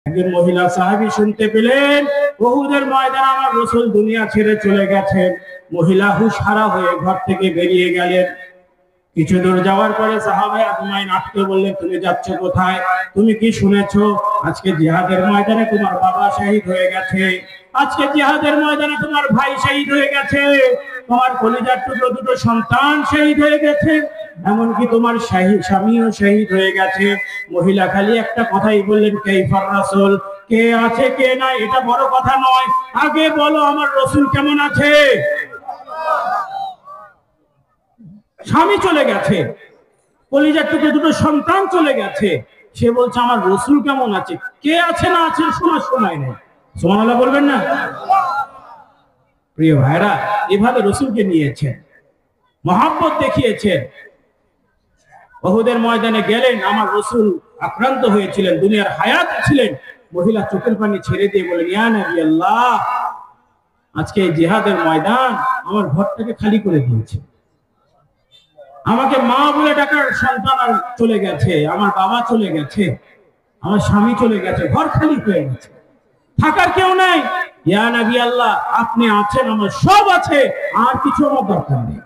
একজন মহিলা সাহাবী শুনতে পেলেন উহুদের ময়দানে আমার রাসূল দুনিয়া ছেড়ে চলে গেছেন। মহিলা হুঁশহারা হয়ে ঘর থেকে বেরিয়ে গেলেন। কিছু দূর যাওয়ার পরে সাহাবায়ে আজমাইন আটকে বললেন, তুমি যাচ্ছ কোথায়? তুমি কি শুনেছো আজকে জিহাদের ময়দানে তোমার বাবা শহীদ হয়ে গেছে, আজকে জিহাদের ময়দানে তোমার ভাই শহীদ হয়ে গেছে, তোমার কলিজার টুকরো দুটো সন্তান শহীদ হয়ে গেছে, এমনকি তোমার স্বামীও শহীদ হয়ে গেছে। মহিলা খালি একটা কথাই বললেন, কাইফার রাসূল, কে আছে কে নাই এটা বড় কথা নয়, আগে বলো আমার রাসূল কেমন আছে। স্বামী চলে গেছে, কলিজার টুকরো দুটো সন্তান চলে গেছে, সে বলছে আমার রাসূল কেমন আছে, কে আছে না আছে শোনার সময় নেই। সুবহানাল্লাহ বলবেন না? প্রিয় ভাইরা, এভাবে রাসূলকে নিয়েছেন, মহব্বত দেখিয়েছেন। উহুদের ময়দানে গেলেন, আমার রাসূল আক্রান্ত হয়েছিলেন, দুনিয়ার হায়াত ছিলেন। মহিলা চোখের পানি ছেড়ে দিয়ে বলেন, ইয়া নবী আল্লাহ, আজকে জিহাদের ময়দান আমার ঘরটাকে খালি করে দিয়েছে, আমাকে মা বলে ডাকার সন্তান আর চলে গেছে, আমার বাবা চলে গেছে, আমার স্বামী চলে গেছে, ঘর খালি হয়ে গেছে, থাকার কেউ নাই। ইয়া নবী আল্লাহ, আপনি আছেন, আমার সব আছে, আর কিছু আমার দরকার নেই।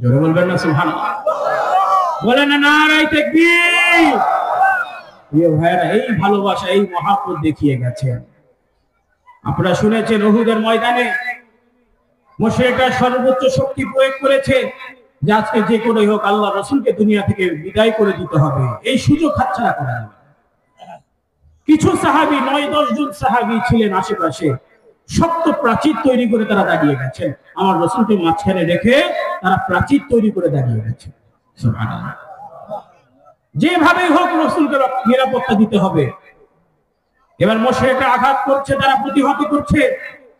জোরে বলবেন না সুবহানাল্লাহ? বলেন না নারায়ে তাকবীর। প্রিয় ভাইরা, এই ভালোবাসা, এই মহব্বত দেখিয়ে গেছেন। আপনারা শুনেছেন উহুদের ময়দানে মুশরিকরা সর্বোচ্চ শক্তি প্রয়োগ করেছে যে আজকে যে করেই হোক আল্লাহ রাসূলকে দুনিয়া থেকে বিদায় করে দিতে হবে, এই সুযোগ হাতছাড়া করা যাবে না। কিছু সাহাবী, ৯-১০ জন সাহাবী ছিলেন আশেপাশে, শক্ত প্রাচীর তৈরি করে তারা দাঁড়িয়ে গেছেন, আমার রাসূলকে মাঝখানে রেখে তারা প্রাচীর তৈরি করে দাঁড়িয়ে গেছেন। সুবহানাল্লাহ। যেভাবেই হোক রাসূলকে নিরাপত্তা দিতে হবে। এবার মুশরিকরা আঘাত করছে, তারা প্রতিহত করছে,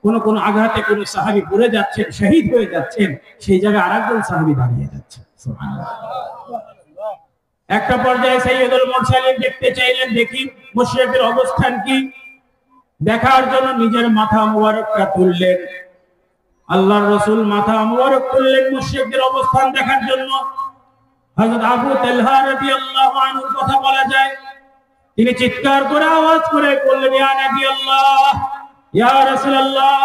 কোন কোন আঘাতে কোন সাহাবী পড়ে যাচ্ছেন, শহীদ হয়ে যাচ্ছেন, সেই জায়গায় আরেকজন সাহাবী দাঁড়িয়ে যাচ্ছে। সুবহানাল্লাহ। একটা পর্যায়ে সাইয়্যিদুল মুরসালিন দেখতে চাইলেন, দেখি মুশরিকদের অবস্থান কি। দেখার জন্য নিজের মাথা মুবারকটা তুললেন, আল্লাহর রাসূল মাথা মুবারক তুললেন মুশরিকদের অবস্থান দেখার জন্য। হযরত আবু তালহা রাদিয়াল্লাহু আনহুর কথা বলা যায়, তিনি চিৎকার করে আওয়াজ করে বললেন, ইয়া নবী আল্লাহ, ইয়া রাসূলুল্লাহ,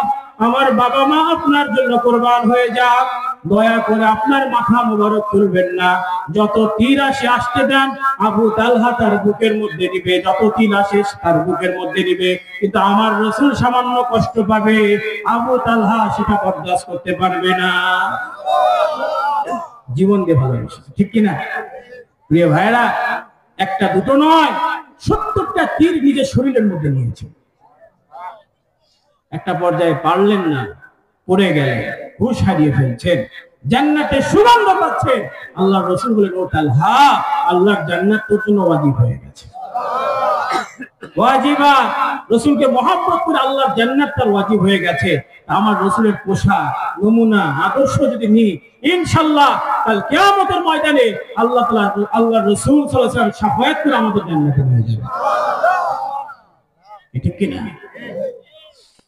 আমার বাবা মা আপনার জন্য কুরবান হয়ে যাক, দয়া করে আপনার মাথা মুবারক তুলবেন না, যত তীর আসে আসতে দেন, আবু তালহা তার বুকের মধ্যে নিবে, যত তীর আসে তার বুকের মধ্যে নিবে, কিন্তু আমার রাসূল সামান্য কষ্ট পাবে, আবু তালহা সেটা বরদাস্ত করতে পারবে না। জীবন দিয়ে ভালোবেসেছে, ঠিক কিনা? প্রিয় ভাইরা, একটা দুটো নয়, ৭০টা তীর নিজের শরীরের মধ্যে নিয়েছে। একটা পর্যায়ে পারলেন না, পড়ে গেলেন, হুঁশ হারিয়ে ফেলছেন, জান্নাতের সুগন্ধ পাচ্ছেন। আল্লাহর রাসূল বলেন, ও তালহা, আল্লাহর জান্নাত তোর জন্য ওয়াজিব হয়ে গেছে। ওয়াজিবা, রাসূলকে মহব্বত করে আল্লাহর জান্নাত তার ওয়াজিব হয়ে গেছে। আমার রাসূলের পোশাক, নমুনা, আদর্শ যদি নিই, ইনশাআল্লাহ কাল কিয়ামতের ময়দানে আল্লাহ তাআলা আল্লাহর রাসূল সাল্লাল্লাহু আলাইহি ওয়াসাল্লাম শাফায়াত করে আমাদের জান্নাতে নিয়ে যাবে। ঠিক কি না?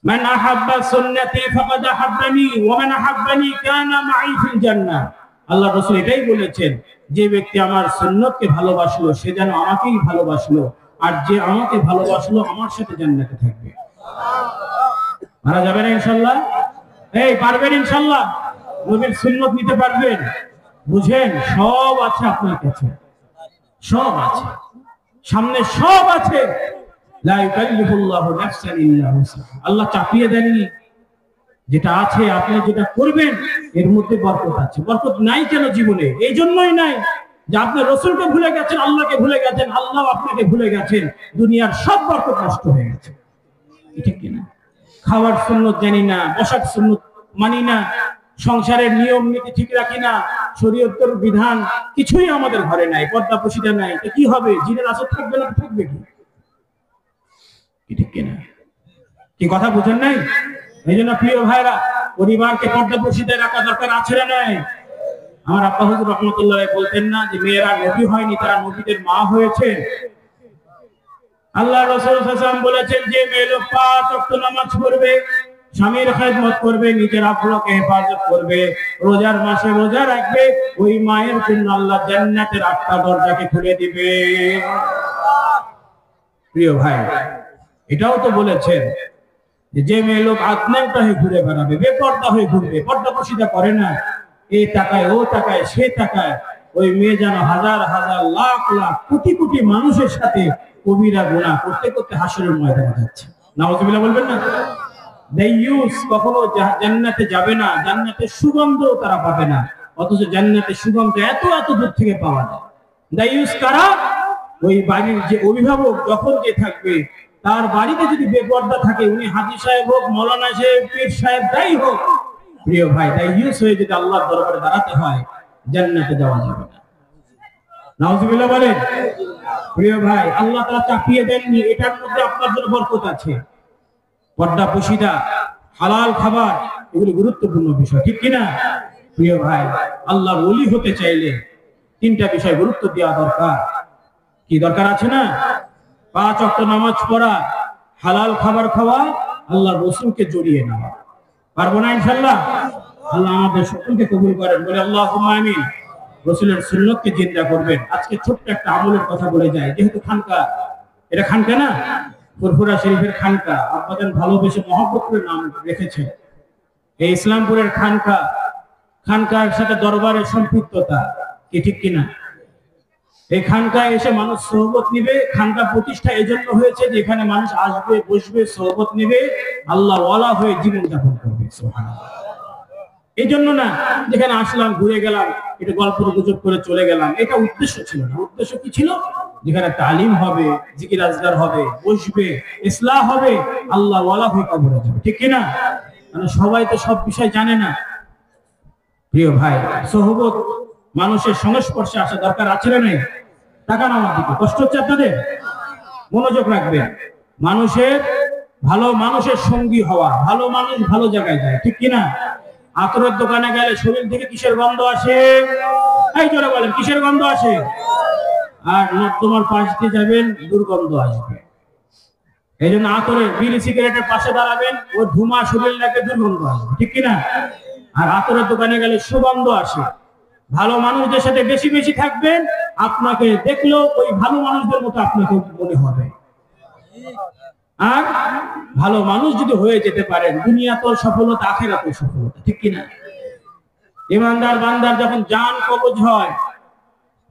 মান আহাব্বা সুন্নতি ফাকাদ আহাব্বানি ওয়া মান আহাব্বানি কানা মাই ফিল জান্নাহ। আল্লাহর রাসূল এটাই বলেছেন, যে ব্যক্তি আমার সুন্নতকে ভালোবাসলো সে যেন আমাকেই ভালোবাসলো, আর যে আমাকে ভালোবাসলো আমার সাথে জান্নাতে থাকবে। মারা যাবেন ইনশাআল্লাহ? এই পারবেন ইনশাআল্লাহ? নবীর সুন্নত নিতে পারবেন? বুঝেন, সব আছে আপনার কাছে, সব আছে, সামনে সব আছে। লা ইউকাল্লিফুল্লাহু নাফসান ইল্লা উসআহা। আল্লাহ চাপিয়ে দেননি, যেটা আছে আপনি যেটা করবেন এর মধ্যে বরকত আছে। বরকত নাই কেন জীবনে? এই জন্যই নাই যে আপনি রাসূলকে ভুলে গেছেন, আল্লাহকে ভুলে গেছেন, আল্লাহ আপনাকে ভুলে গেছেন, দুনিয়ার সব বরকত নষ্ট হয়ে গেছে। ঠিক কিনা? খাওয়ার সুন্নত জানি না, বসার সুন্নত মানি না, সংসারের নিয়ম নীতি ঠিক রাখি না, শরীয়তের বিধান কিছুই আমাদের ঘরে নাই, পর্দা পশিদা নাই, তো কি হবে? জিনের আসর থাকবে না, থাকবে কি? ঠিক কিনা? কি কথা বুঝেন নাই? এই জন্য প্রিয় ভাইরা, পরিবারকে পর্দা পশিদা রাখা দরকার আছে না নাই? আমার আব্বা হুজুর রাহমাতুল্লাহ বলতেন না যে মেয়েরা নবী হয়নি, তারা নবীদের মা হয়েছে। আল্লাহ রাসূল সাল্লাল্লাহু আলাইহি ওয়াসাল্লাম বলেছেন, যে মেয়ে লোক ৫ ওয়াক্ত নামাজ পড়বে, স্বামীর খেদমত করবে, নিজের আব্রুকে হেফাজত করবে, রোজার মাসে রোজা রাখবে, ওই মায়ের জন্য আল্লাহ জান্নাতের ৮টা দরজাকে খুলে দিবে। প্রিয় ভাই, এটাও তো বলেছেন যে মেয়ে লোক আত্মীয়তা হয়ে ঘুরে বেড়াবে, বেপর্দা হয়ে ঘুরবে, পর্দা পশিদা করে না, এই টাকায় ও টাকায় সে টাকায়, ওই মেয়ে যেন হাজার হাজার লাখ লাখ কোটি কোটি মানুষের সাথে কবিরা গুনাহ করতে করতে হাসরের ময়দানে যাচ্ছে। নাউজুবিল্লাহ বলবেন না? দাইয়ুস কখনো জান্নাতে যাবে না, জান্নাতের সুগন্ধও তারা পাবে না, অথচ জান্নাতের সুগন্ধ এত এত দূর থেকে পাওয়া যায়। দাইয়ুস কারা? ওই বাড়ির যে অভিভাবক যখন যে থাকবে, তার বাড়িতে যদি বেপর্দা থাকে, উনি হাজী সাহেব হোক, মৌলানা সাহেব, পীর সাহেব, যাই হোক, প্রিয় ভাই, দাইয়ুস হয়ে যদি আল্লাহর দরবারে দাঁড়াতে হয়, জান্নাতে যাওয়া যাবে না। নাউজুবিল্লাহ বলেন। প্রিয় ভাই, আল্লাহ তাআলা চাপিয়ে দেননি, এটার মধ্যে আপনার জন্য বরকত আছে। পর্দা পশিদা, হালাল খাবার, এগুলো গুরুত্বপূর্ণ বিষয়, ঠিক কিনা? প্রিয় ভাই, আল্লাহর ওলি হতে চাইলে তিনটা বিষয় গুরুত্ব দেওয়া দরকার। কি দরকার আছে না? 5 ওয়াক্ত নামাজ পড়া, হালাল খাবার খাওয়া, আল্লাহর রাসূলকে জড়িয়ে নেওয়া। পারবো না ইনশাআল্লাহ? আল্লাহ আমাদের সকলকে কবুল করেন, বলে আল্লাহুম্মা আমিন। রাসূলের সুন্নাতকে জিন্দা করবেন। আজকে ছোট্ট একটা আমলের কথা বলে যায়, যেহেতু খানকা, এটা খানকা না, ফুরফুরা শরীফের খানকা, আপনাদের ভালোবেসে মহব্বত করে নাম রেখেছে। এই ইসলামপুরের খানকা, খানকার সাথে দরবারের সম্পৃক্ততা, কি ঠিক কিনা? এই খানকায় এসে মানুষ সোহবত নিবে। খানকা প্রতিষ্ঠা এজন্য হয়েছে যে এখানে মানুষ আসবে, বসবে, সোহবত নিবে, আল্লাহ ওয়ালা হয়ে জীবন যাপন করবে। সুবহানাল্লাহ। এই জন্য না যেখানে আসলাম, ঘুরে গেলাম, এটা গল্প গুজব করে চলে গেলাম, এটা উদ্দেশ্য ছিল না। উদ্দেশ্য কি ছিল? যেখানে তালিম হবে, জিকির আজগার হবে, বসবে, ইসলাহ হবে, আল্লাহ ওয়ালা হয়ে কবরে যাবে, ঠিক কিনা? মানে সবাই তো সব বিষয় জানে না। প্রিয় ভাই, সোহবত, মানুষের সংস্পর্শে আসা দরকার আছে না নেই? তাকান আমার দিকে, কষ্ট হচ্ছে আপনাদের? মনোযোগ রাখবেন। মানুষের সঙ্গী হওয়া, ভালো মানুষ ভালো জায়গায় যায়, ঠিক কিনা? আতরের দোকানে গেলে শরীর থেকে কিসের গন্ধ আসে? এই জোরে বলেন, কিসের গন্ধ আসে? আর নর্দমার পাশ দিয়ে যাবেন, দুর্গন্ধ আসবে। এই জন্য আতরের, বিড়ি সিগারেটের পাশে দাঁড়াবেন, ও ধুমা শরীর লাগে, দুর্গন্ধ আসবে, ঠিক কিনা? আর আতরের দোকানে গেলে সুগন্ধ আসে। ভালো মানুষদের সাথে বেশি বেশি থাকবেন, আপনাকে দেখলেও ওই ভালো মানুষদের মতো আপনাকে মনে হবে। আর ভালো মানুষ যদি হয়ে যেতে পারেন, দুনিয়া তো সফলতা, আখিরাতেও সফলতা, ঠিক কিনা? ইমানদার বান্দার যখন জান কবজ হয়,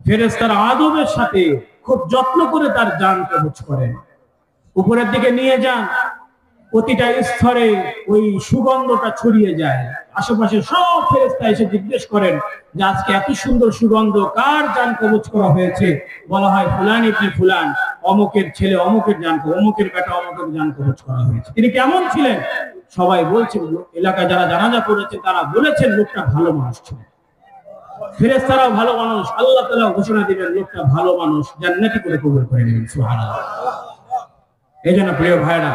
ফেরেশতারা আদবের সাথে খুব যত্ন করে তার জান কবজ করেন, উপরের দিকে নিয়ে যান, প্রতিটা স্তরে ওই সুগন্ধটা ছড়িয়ে যায়। আশেপাশে সব ফেরেশতা এসে জিজ্ঞেস করেন যে আজকে এত সুন্দর সুগন্ধ, কার জান কবজ করা হয়েছে? বলা হয় ফুলান ইবনে ফুলান, অমুকের ছেলে অমুকের জান, অমুকের বেটা অমুকের জান কবজ করা হয়েছে। তিনি কেমন ছিলেন? সবাই বলছেন, এলাকায় যারা জানাজা পড়েছে তারা বলেছেন লোকটা ভালো মানুষ ছিলেন। ফেরেশতারাও ভালো মানুষ, আল্লাহ তাআলা ঘোষণা দিবেন লোকটা ভালো মানুষ, জান্নাতি করে কবুল করে নেবেন। সুবহানাল্লাহ। এইজন্য প্রিয় ভাইরা,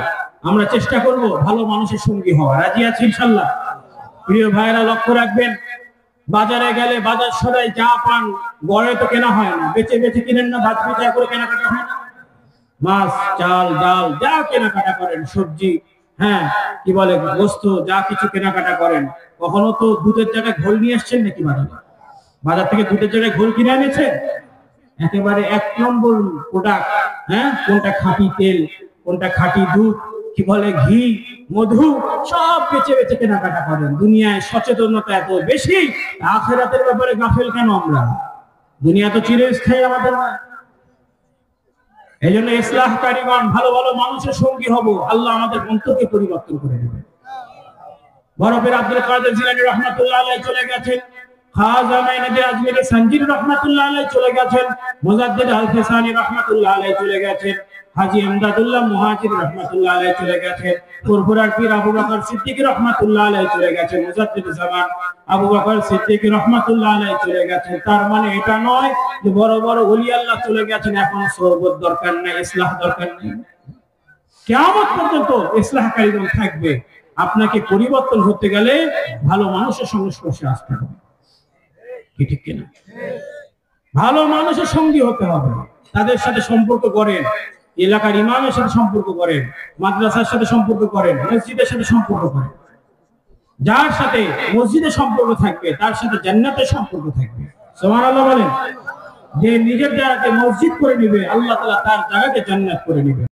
আমরা চেষ্টা করব ভালো মানুষের সঙ্গী হওয়া। রাজি আছি ইনশাআল্লাহ? প্রিয় ভাইরা, লক্ষ্য রাখবেন, বাজারে গেলে বাজার সদাই যা পান গড়ে তো কেনা হয় না, বেচে বেচে কিনেন না, ভাত বিচার করে কেনাকাটা হয় না। মাছ, চাল, ডাল যা কেনাকাটা করেন, সবজি, হ্যাঁ কি বলে, গোস্ত, যা কিছু কেনাকাটা করেন, কখনো তো দুধের জায়গায় ঘোল নিয়ে আসছেন নাকি? বাজার থেকে দুধের জায়গায় ঘোল কিনে এনেছেন? একেবারে 1 নম্বর প্রোডাক্ট, হ্যাঁ, কোনটা খাঁটি তেল, কোনটা খাঁটি দুধ, কি বলে ঘি, মধু, সব বেচে বেচে কেনাকাটা করেন। দুনিয়ায় সচেতনতা এত বেশি, আখিরাতের ব্যাপারে গাফেল কেন আমরা? দুনিয়া তো চিরস্থায়ী আমাদের না। এই জন্য ইসলাহকারীগণ, ভালো ভালো মানুষের সঙ্গী হব, আল্লাহ আমাদের অন্তরকে পরিবর্তন করে দেবে। বরফের আব্দুল কাদের জিলানী রহমাতুল্লাহ আলাইহি চলে গেছেন, খাজা মাইনুদ্দিন আজমিরি সঞ্জির রহমাতুল্লাহ আলাইহি চলে গেছেন, মুজাদ্দিদ আল ফিসানি রহমাতুল্লাহ আলাইহি চলে গেছেন, হাজী ইমদাদুল্লাহ মুহাজির রহমাতুল্লাহ আলাইহি চলে গেছেন, ফুরফুরার পীর আবু বকর সিদ্দিক রহমাতুল্লাহ আলাইহি চলে গেছেন, মুজাদ্দিদ জামান আবু বকর সিদ্দিক রহমাতুল্লাহ আলাইহি চলে গেছেন। তার মানে এটা নয় যে বড় বড় ওলি আল্লাহ চলে গেছেন, এখন সোহবত দরকার নাই, ইসলাহ দরকার নেই। কিয়ামত পর্যন্ত ইসলাহকারীগণ থাকবে। আপনাকে পরিবর্তন হতে গেলে ভালো মানুষের সংস্পর্শে আসতে হবে, কি ঠিক কিনা? ভালো মানুষের সঙ্গী হতে হবে, তাদের সাথে সম্পর্ক করেন, এলাকার ইমামের সাথে সম্পর্ক করেন, মাদ্রাসার সাথে সম্পর্ক করেন, মসজিদের সাথে সম্পর্ক করেন। যার সাথে মসজিদের সম্পর্ক থাকবে তার সাথে জান্নাতের সম্পর্ক থাকবে। সুবহানাল্লাহ বলেন। যে নিজের জায়গাকে মসজিদ করে নেবে, আল্লাহ তাআলা তার জায়গাকে জান্নাত করে নেবে।